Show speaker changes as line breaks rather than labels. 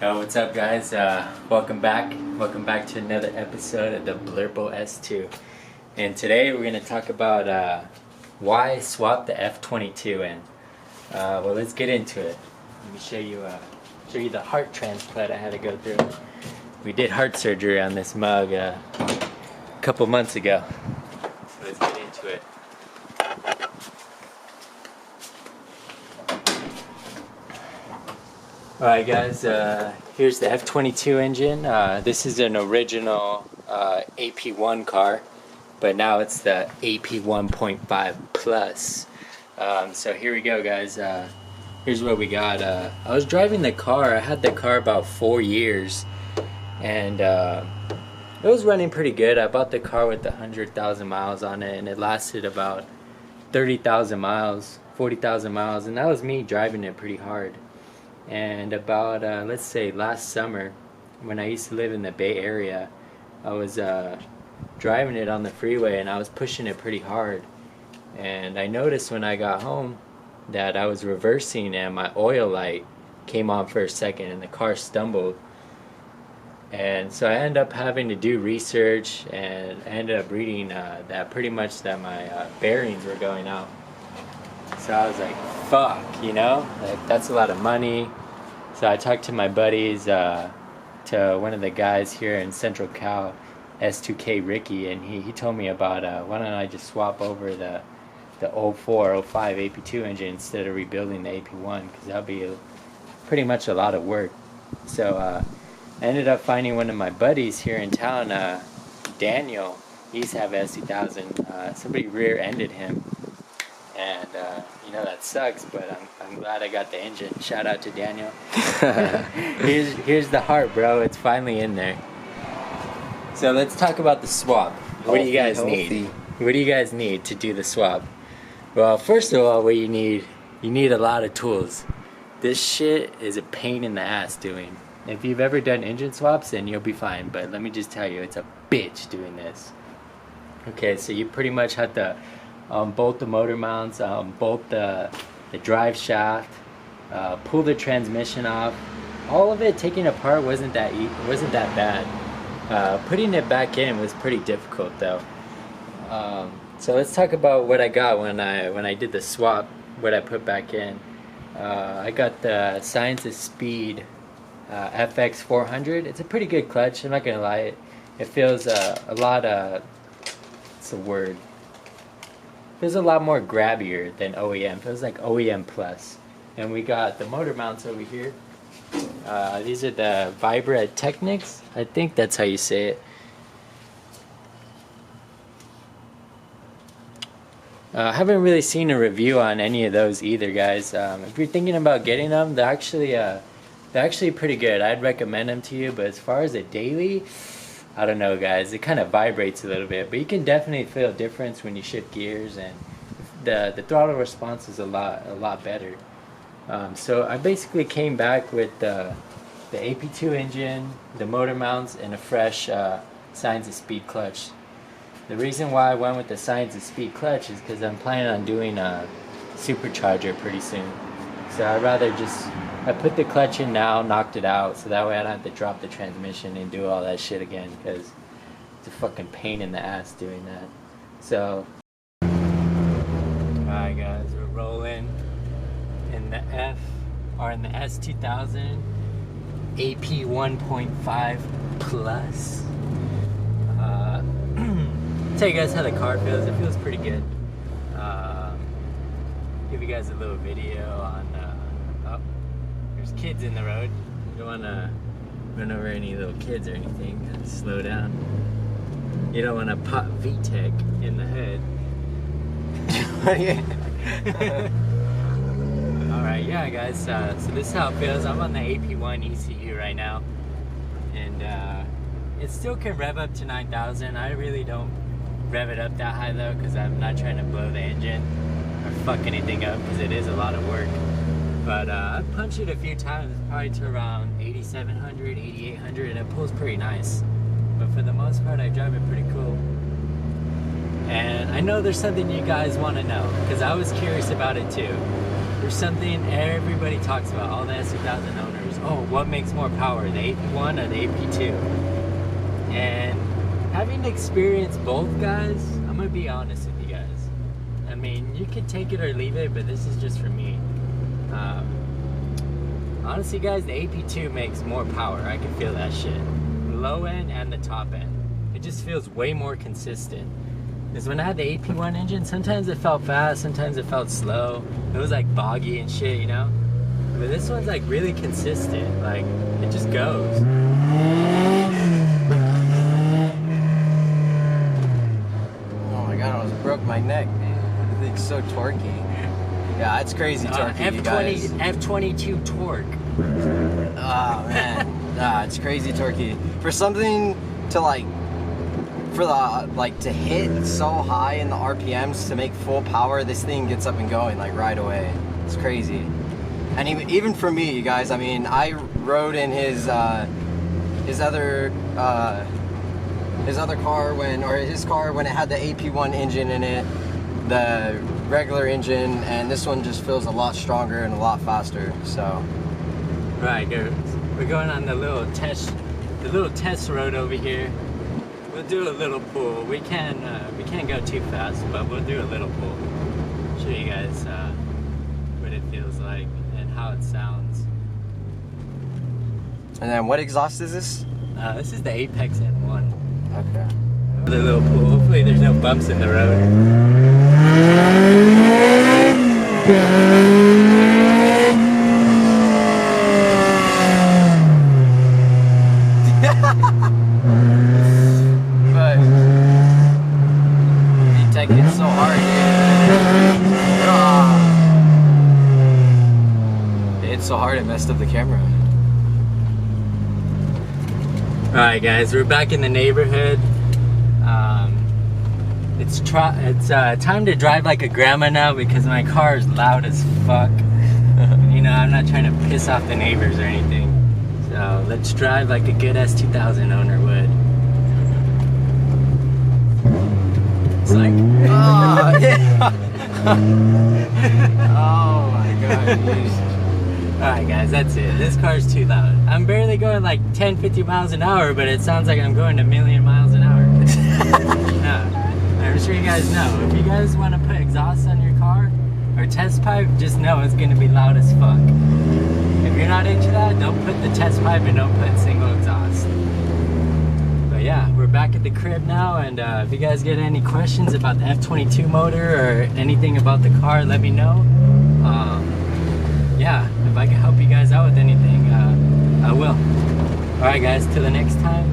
Yo, what's up guys? Welcome back to another episode of the Blurpo S2. And today we're going to talk about why I swapped the F22 in. Well, let's get into it. Let me show you the heart transplant I had to go through. We did heart surgery on this mug a couple months ago. So let's get into it. Alright guys, here's the F22 engine. This is an original AP1 car, but now it's the AP1.5 Plus. So here we go guys, here's what we got. I was driving the car, I had the car about 4 years, and it was running pretty good. I bought the car with 100,000 miles on it, and it lasted about 30,000 miles, 40,000 miles, and that was me driving it pretty hard. And about let's say last summer, when I used to live in the Bay Area, I was driving it on the freeway and I was pushing it pretty hard, and I noticed when I got home that I was reversing and my oil light came on for a second and the car stumbled. And so I ended up having to do research, and I ended up reading that pretty much that my bearings were going out. So I was like, fuck, you know, like that's a lot of money. So I talked to my buddies, to one of the guys here in Central Cal, S2K Ricky, and he told me about why don't I just swap over the 04, 05 AP2 engine instead of rebuilding the AP1, because that'll be pretty much a lot of work. So I ended up finding one of my buddies here in town, Daniel. He used to have S2000. Somebody rear-ended him. And you know, that sucks, but I'm glad I got the engine. Shout out to Daniel. here's the heart, bro. It's finally in there. So let's talk about the swap. What do you guys need? What do you guys need to do the swap? Well, first of all, what you need a lot of tools. This shit is a pain in the ass doing. If you've ever done engine swaps, then you'll be fine. But let me just tell you, it's a bitch doing this. Okay, so you pretty much have to bolt the motor mounts, bolt the drive shaft, pull the transmission off. All of it taking apart wasn't that bad. Putting it back in was pretty difficult though. So let's talk about what I got when I did the swap. What I put back in. I got the Science of Speed FX 400. It's a pretty good clutch. I'm not gonna lie. It feels a lot. What's the word? Feels a lot more grabbier than OEM. Feels like OEM plus. And we got the motor mounts over here. These are the Vibra Technics. I think that's how you say it. I haven't really seen a review on any of those either, guys. If you're thinking about getting them, they're actually pretty good. I'd recommend them to you. But as far as a daily, I don't know, guys. It kind of vibrates a little bit, but you can definitely feel a difference when you shift gears, and the throttle response is a lot better. So I basically came back with the AP2 engine, the motor mounts, and a fresh Science of Speed clutch. The reason why I went with the Science of Speed clutch is because I'm planning on doing a supercharger pretty soon. So I'd rather I put the clutch in now, knocked it out, so that way I don't have to drop the transmission and do all that shit again, because it's a fucking pain in the ass doing that. So, alright guys, we're rolling in the in the S2000 AP 1.5 Plus. Tell you guys how the car feels. It feels pretty good. Give you guys a little video on. There's kids in the road. You don't want to run over any little kids or anything. Gotta slow down. You don't want to pop VTEC in the head. Alright, yeah guys, so this is how it feels. I'm on the AP1 ECU right now, and it still can rev up to 9,000. I really don't rev it up that high though, because I'm not trying to blow the engine or fuck anything up, because it is a lot of work. But I've punched it a few times, probably to around 8,700, 8,800, and it pulls pretty nice. But for the most part, I drive it pretty cool. And I know there's something you guys want to know, because I was curious about it too. There's something everybody talks about, all the S2000 owners. oh, what makes more power, the AP1 or the AP2? And having experienced both, guys, I'm gonna be honest with you guys. I mean, you could take it or leave it, but this is just for me. Honestly, guys, the AP2 makes more power. I can feel that shit. Low end and the top end. It just feels way more consistent. Because when I had the AP1 engine, sometimes it felt fast, sometimes it felt slow. It was like boggy and shit, you know? But this one's like really consistent. Like, it just goes.
Oh my god, I almost broke my neck, man. The thing's so torquey. Yeah, it's crazy torquey, you guys.
F22 torque.
Oh man, it's crazy torquey. For something to like, to hit so high in the RPMs to make full power, this thing gets up and going like right away. It's crazy. And even for me, you guys, I mean, I rode in his other car when it had the AP1 engine in it, the regular engine, and this one just feels a lot stronger and a lot faster. So
right, guys, we're going on the little test road over here. We'll do a little pull. We can't go too fast, but we'll do a little pull. Show you guys what it feels like and how it sounds.
And then what exhaust is this?
This is the Apex N1.
Okay.
The little pool. Hopefully there's no bumps in the road.
But you take it so hard, dude. It's so hard it messed up the camera.
Alright guys, we're back in the neighborhood. It's time to drive like a grandma now because my car is loud as fuck. You know, I'm not trying to piss off the neighbors or anything. So let's drive like a good S2000 owner would. It's like,
oh, yeah. Oh my god, Jesus.
Alright guys, that's it. This car's too loud. I'm barely going like 10-50 miles an hour, but it sounds like I'm going a million miles an hour. No, I'm sure you guys know. If you guys want to put exhaust on your car or test pipe, just know it's going to be loud as fuck. If you're not into that, don't put the test pipe and don't put single exhaust. But yeah, we're back at the crib now, and if you guys get any questions about the F22 motor or anything about the car, let me know. Yeah, if I can help you guys out with anything, I will. Alright guys, till the next time.